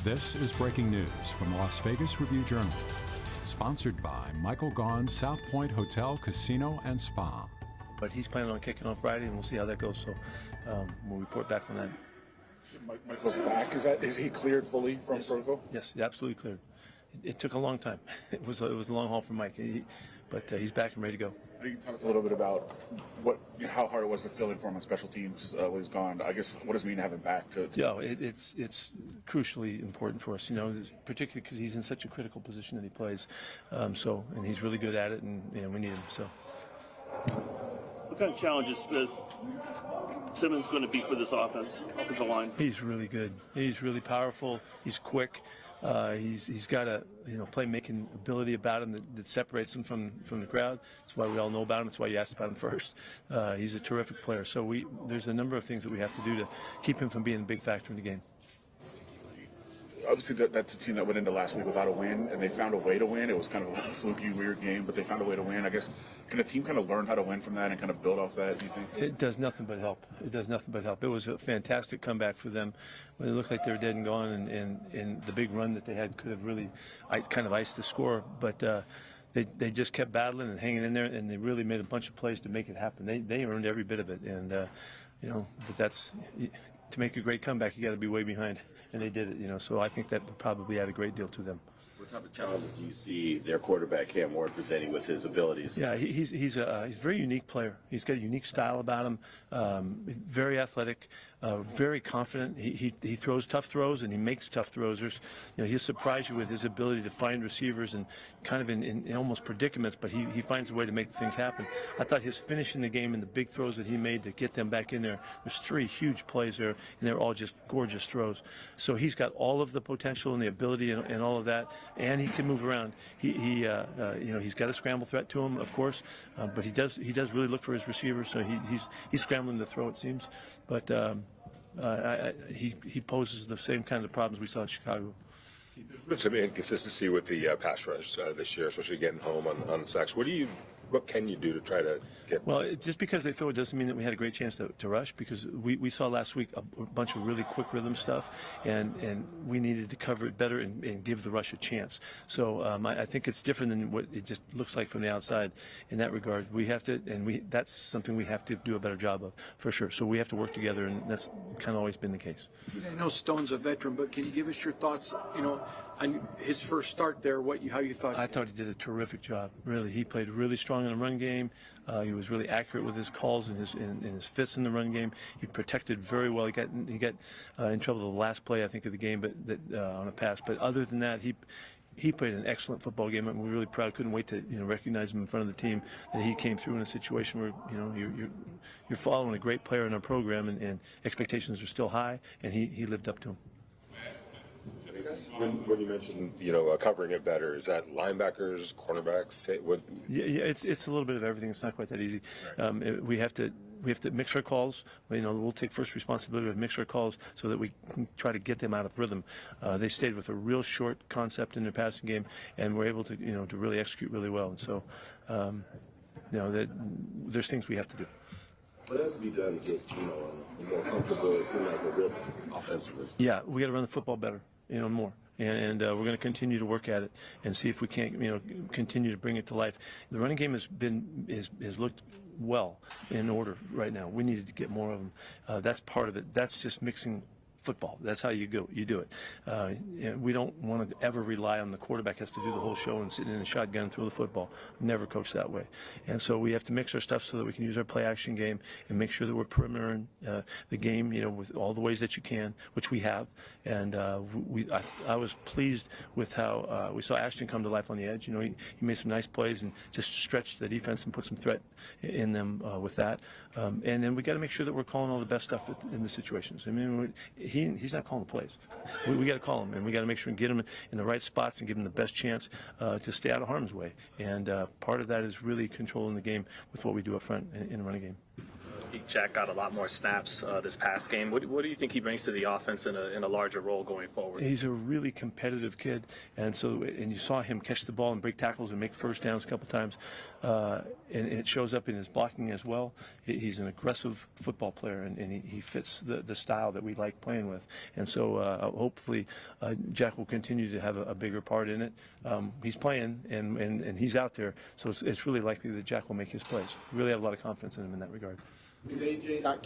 This is breaking news from the Las Vegas Review-Journal, sponsored by Michael Gaughan's South Point Hotel, Casino, and Spa. But he's planning on kicking on Friday, and we'll see how that goes. So we'll report back on that. Michael's back. Is he cleared fully from protocol? Yes, absolutely cleared. It took a long time. It was a long haul for Mike, but he's back and ready to go. You can tell us a little bit about how hard it was to fill in for him on special teams when he's gone. I guess what does it mean to have him back? Yeah, it's crucially important for us, particularly because he's in such a critical position that he plays. And he's really good at it, and we need him. So, what kind of challenges is Simmons going to be for this offensive line? He's really good. He's really powerful. He's quick. He's got a playmaking ability about him that separates him from the crowd. That's why we all know about him. That's why you asked about him first. He's a terrific player. So there's a number of things that we have to do to keep him from being a big factor in the game. Obviously, that's a team that went into last week without a win, and they found a way to win. It was kind of a fluky, weird game, but they found a way to win. I guess, can a team kind of learn how to win from that and kind of build off that, do you think? It does nothing but help. It was a fantastic comeback for them when it looked like they were dead and gone, and the big run that they had could have really kind of iced the score. But they just kept battling and hanging in there, and they really made a bunch of plays to make it happen. They earned every bit of it, and but that's to make a great comeback, you got to be way behind, and they did it. So I think that would probably add a great deal to them. What type of challenges do you see their quarterback Cam Ward presenting with his abilities? Yeah, he's a very unique player. He's got a unique style about him. Very athletic, very confident. He throws tough throws and he makes tough throws. He'll surprise you with his ability to find receivers and kind of in almost predicaments, but he finds a way to make things happen. I thought his finish in the game and the big throws that he made to get them back in there. There's 3 huge plays there, and they're all just gorgeous throws. So he's got all of the potential and the ability and all of that. And he can move around. He's got a scramble threat to him, of course, but he does really look for his receivers. So he's scrambling to throw, it seems, but he poses the same kinds of problems we saw in Chicago. There's been some inconsistency with the pass rush this year, especially getting home on sacks. What can you do to try to get? Well, just because they throw it doesn't mean that we had a great chance to rush, because we saw last week a bunch of really quick rhythm stuff, and we needed to cover it better and give the rush a chance. So I think it's different than what it just looks like from the outside in that regard. We have to, that's something we have to do a better job of, for sure. So we have to work together, and that's kind of always been the case. I know Stone's a veteran, but can you give us your thoughts, on his first start there, how you thought? I thought he did a terrific job, really. He played really strong in the run game. He was really accurate with his calls and his fists in the run game. He protected very well. He got in trouble the last play, I think, of the game, but on a pass. But other than that, he played an excellent football game, and we're really proud. Couldn't wait to recognize him in front of the team, that he came through in a situation where you're following a great player in our program, and expectations are still high, and he lived up to them. When you mentioned covering it better, is that linebackers, cornerbacks? Yeah, it's a little bit of everything. It's not quite that easy. We have to mix our calls. We'll take first responsibility to mix our calls so that we can try to get them out of rhythm. They stayed with a real short concept in their passing game, and we're able to to really execute really well. And so there's things we have to do. What has to be done to get more comfortable and seem like a real offensively? Yeah, we got to run the football better, more. And we're going to continue to work at it and see if we can't, continue to bring it to life. The running game has looked well in order right now. We needed to get more of them. That's part of it. That's just mixing football. That's how you do it. We don't want to ever rely on the quarterback has to do the whole show and sit in a shotgun and throw the football. Never coach that way. And so we have to mix our stuff so that we can use our play action game and make sure that we're perimetering the game, with all the ways that you can, which we have. And I was pleased with how we saw Ashton come to life on the edge. He made some nice plays and just stretched the defense and put some threat in them with that. And then we got to make sure that we're calling all the best stuff in the situations. He's not calling the plays. We got to call him, and we got to make sure and get him in the right spots and give him the best chance to stay out of harm's way. And part of that is really controlling the game with what we do up front in the running game. Jack got a lot more snaps this past game. What do you think he brings to the offense in a larger role going forward? He's a really competitive kid, and you saw him catch the ball and break tackles and make first downs a couple times, and it shows up in his blocking as well. He's an aggressive football player, and he fits the style that we like playing with. And so hopefully Jack will continue to have a bigger part in it. He's playing, and he's out there, so it's really likely that Jack will make his plays. We really have a lot of confidence in him in that regard. With AJ not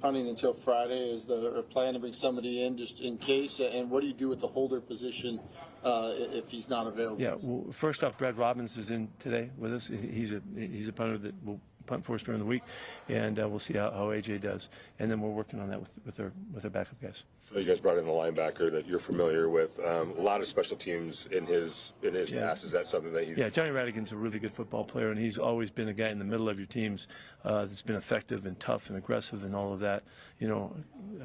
punting until Friday, is the plan to bring somebody in just in case? And what do you do with the holder position if he's not available? Yeah, well, first off, Brad Robbins is in today with us. He's a punter that will punt for us during the week, and we'll see how AJ does. And then we're working on that with our backup guys. So you guys brought in a linebacker that you're familiar with. A lot of special teams in his past. Is that something that he's? Yeah, Johnny Radigan's a really good football player, and he's always been a guy in the middle of your teams that's been effective and tough and aggressive and all of that. You know,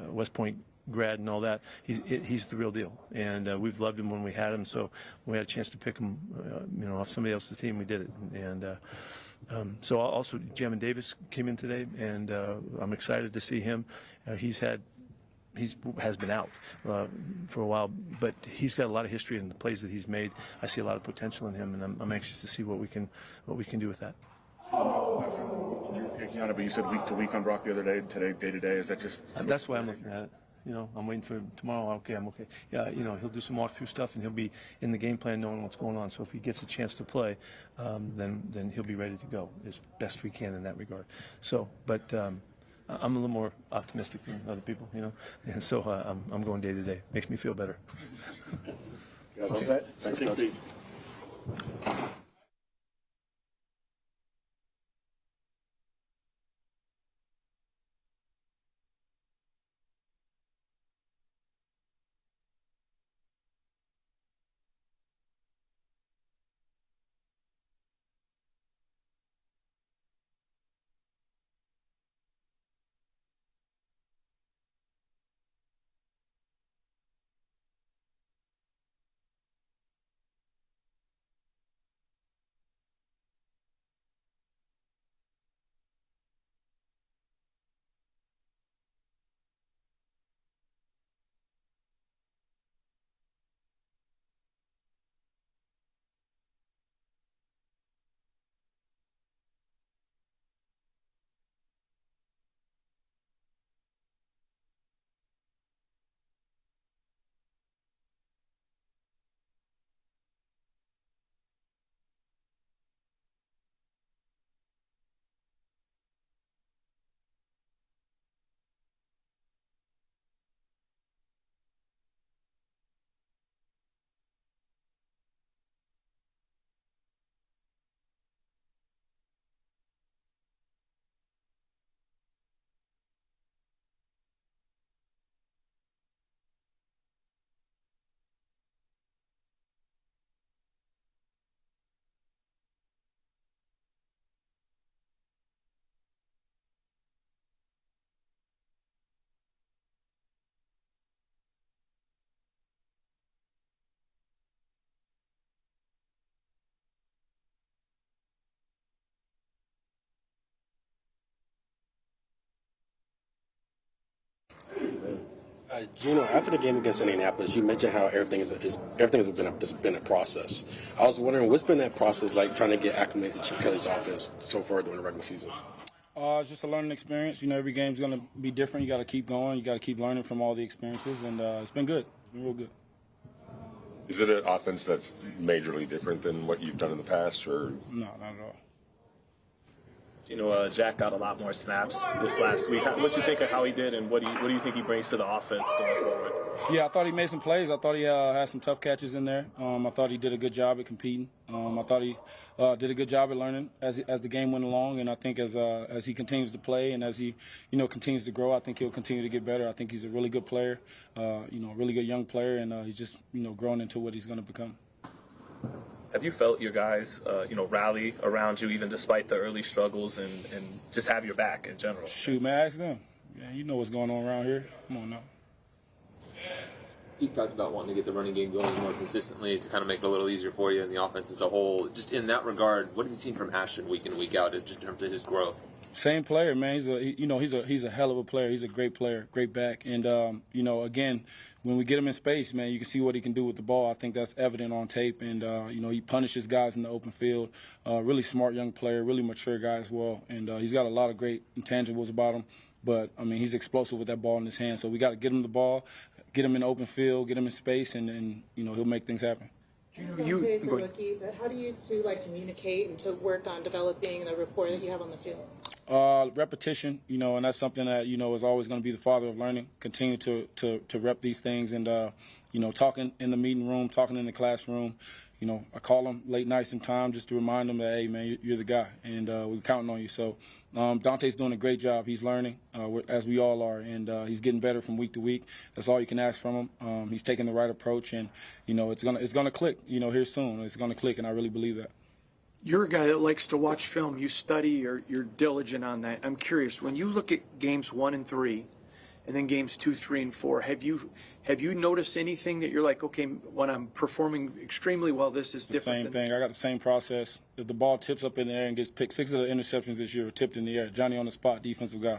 West Point grad and all that. He's the real deal, and we've loved him when we had him. So when we had a chance to pick him, off somebody else's team, we did it. And so also Jamin Davis came in today, and I'm excited to see him. He has been out for a while, but he's got a lot of history in the plays that he's made. I see a lot of potential in him, and I'm anxious to see what we can do with that. You're picking on it, but you said week to week on Brock the other day. Today, day to day, is that just? That's why I'm looking at it. I'm waiting for tomorrow. Okay, I'm okay. Yeah, he'll do some walkthrough stuff, and he'll be in the game plan knowing what's going on. So if he gets a chance to play, then he'll be ready to go as best we can in that regard. So, but I'm a little more optimistic than other people, and so I'm going day to day. Makes me feel better. Guys, all set? Thanks, Coach. Gino, after the game against Indianapolis, you mentioned how everything has been a process. I was wondering, what's been that process like, trying to get acclimated to Chip Kelly's offense so far during the regular season? It's just a learning experience. Every game's going to be different. You got to keep going. You got to keep learning from all the experiences, and it's been good. It's been real good. Is it an offense that's majorly different than what you've done in the past, or? No, not at all. Jack got a lot more snaps this last week. What do you think of how he did, and what do you think he brings to the offense going forward? Yeah, I thought he made some plays. I thought he had some tough catches in there. I thought he did a good job at competing. I thought he did a good job at learning as the game went along. And I think as he continues to play and as he continues to grow, I think he'll continue to get better. I think he's a really good player, a really good young player, and he's just growing into what he's going to become. Have you felt your guys, rally around you even despite the early struggles and just have your back in general? Shoot, man, ask them. Yeah, you know what's going on around here. Come on now. You talked about wanting to get the running game going more consistently to kind of make it a little easier for you in the offense as a whole. Just in that regard, what have you seen from Ashton week in, week out, just in terms of his growth? Same player, man. He's a hell of a player. He's a great player, great back. And again, when we get him in space, man, you can see what he can do with the ball. I think that's evident on tape. And he punishes guys in the open field. Really smart young player, really mature guy as well. And he's got a lot of great intangibles about him. But I mean, he's explosive with that ball in his hand. So we got to get him the ball, get him in the open field, get him in space, and he'll make things happen. Dante's a rookie, but how do you two communicate and to work on developing the rapport that you have on the field? Repetition, and that's something that is always going to be the father of learning. Continue to rep these things, and talking in the meeting room, talking in the classroom. I call him late nights sometimes just to remind him that, hey, man, you're the guy, and we're counting on you. So Dante's doing a great job. He's learning, as we all are, and he's getting better from week to week. That's all you can ask from him. He's taking the right approach, and it's gonna click. Here soon, it's gonna click, and I really believe that. You're a guy that likes to watch film. You study. You're diligent on that. I'm curious, when you look at games 1 and 3, and then games 2, 3, and 4, have you noticed anything that you're like, okay, when I'm performing extremely well, this is different? The same thing. I got the same process. If the ball tips up in the air and gets picked, 6 of the interceptions this year were tipped in the air. Johnny on the spot, defensive guy.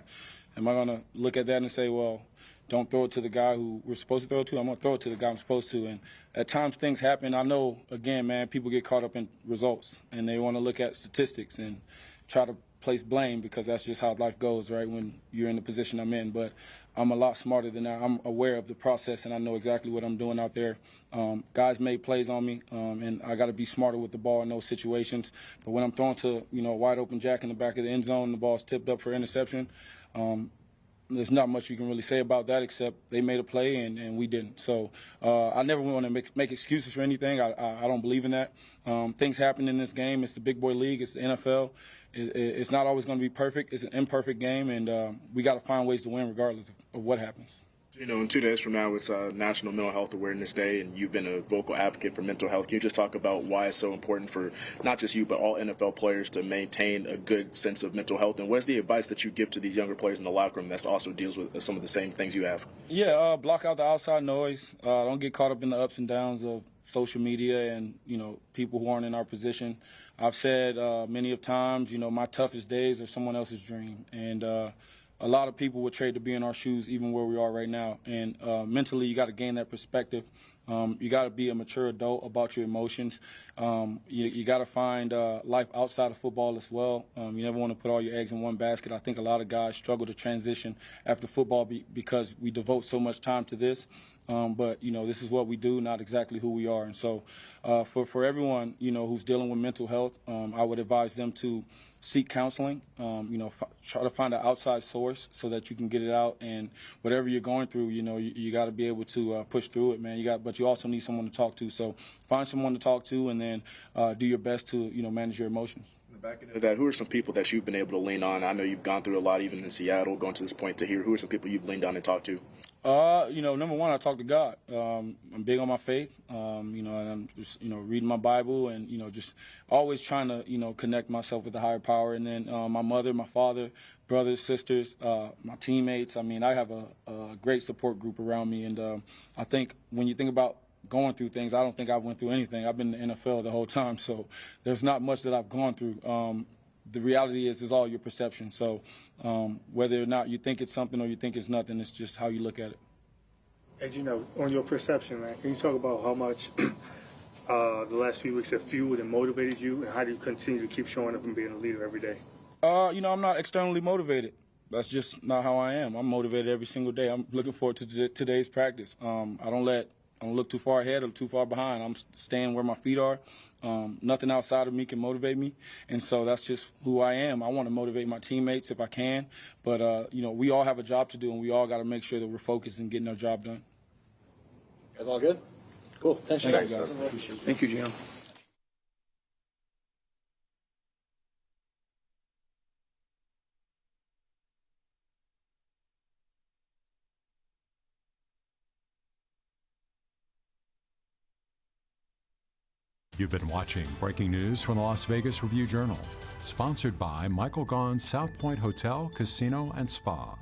Am I going to look at that and say, well, don't throw it to the guy who we're supposed to throw it to? I'm going to throw it to the guy I'm supposed to. And at times things happen. I know, again, man, people get caught up in results, and they want to look at statistics and try to place blame because that's just how life goes, right, when you're in the position I'm in. But I'm a lot smarter than that. I'm aware of the process, and I know exactly what I'm doing out there. Guys made plays on me, and I got to be smarter with the ball in those situations. But when I'm throwing to, a wide-open jack in the back of the end zone and the ball's tipped up for interception, there's not much you can really say about that except they made a play and we didn't. So I never want to make excuses for anything. I don't believe in that. Things happen in this game. It's the big boy league. It's the NFL. It's not always going to be perfect. It's an imperfect game, and we got to find ways to win regardless of what happens. In 2 days from now, it's National Mental Health Awareness Day, and you've been a vocal advocate for mental health. Can you just talk about why it's so important for not just you, but all NFL players to maintain a good sense of mental health? And what's the advice that you give to these younger players in the locker room that also deals with some of the same things you have? Yeah, block out the outside noise. Don't get caught up in the ups and downs of social media and, people who aren't in our position. I've said many of times, my toughest days are someone else's dream. And a lot of people would trade to be in our shoes, even where we are right now. And mentally, you got to gain that perspective. You got to be a mature adult about your emotions. You got to find life outside of football as well. You never want to put all your eggs in one basket. I think a lot of guys struggle to transition after football because we devote so much time to this. But, this is what we do, not exactly who we are. And so for everyone, who's dealing with mental health, I would advise them to seek counseling, try to find an outside source so that you can get it out. And whatever you're going through, you got to be able to push through it, man. But you also need someone to talk to. So find someone to talk to and then do your best to, manage your emotions. Back into that, who are some people that you've been able to lean on? I know you've gone through a lot, even in Seattle, going to this point to here. Who are some people you've leaned on and talked to? Number one, I talk to God. I'm big on my faith, and I'm just, reading my Bible and, just always trying to, connect myself with the higher power. And then my mother, my father, brothers, sisters, my teammates. I mean, I have a great support group around me. And I think when you think about going through things, I don't think I've went through anything. I've been in the NFL the whole time, so there's not much that I've gone through. The reality is all your perception. So whether or not you think it's something or you think it's nothing, it's just how you look at it. As on your perception, man, can you talk about how much the last few weeks have fueled and motivated you, and how do you continue to keep showing up and being a leader every day? I'm not externally motivated. That's just not how I am. I'm motivated every single day. I'm looking forward to today's practice. I don't look too far ahead or too far behind. I'm staying where my feet are. Nothing outside of me can motivate me. And so that's just who I am. I want to motivate my teammates if I can. But, we all have a job to do, and we all got to make sure that we're focused and getting our job done. That's all good? Cool. Thanks, guys. Appreciate it. Thank you, Jim. You've been watching breaking news from the Las Vegas Review-Journal, sponsored by Michael Gaughan's South Point Hotel, Casino, and Spa.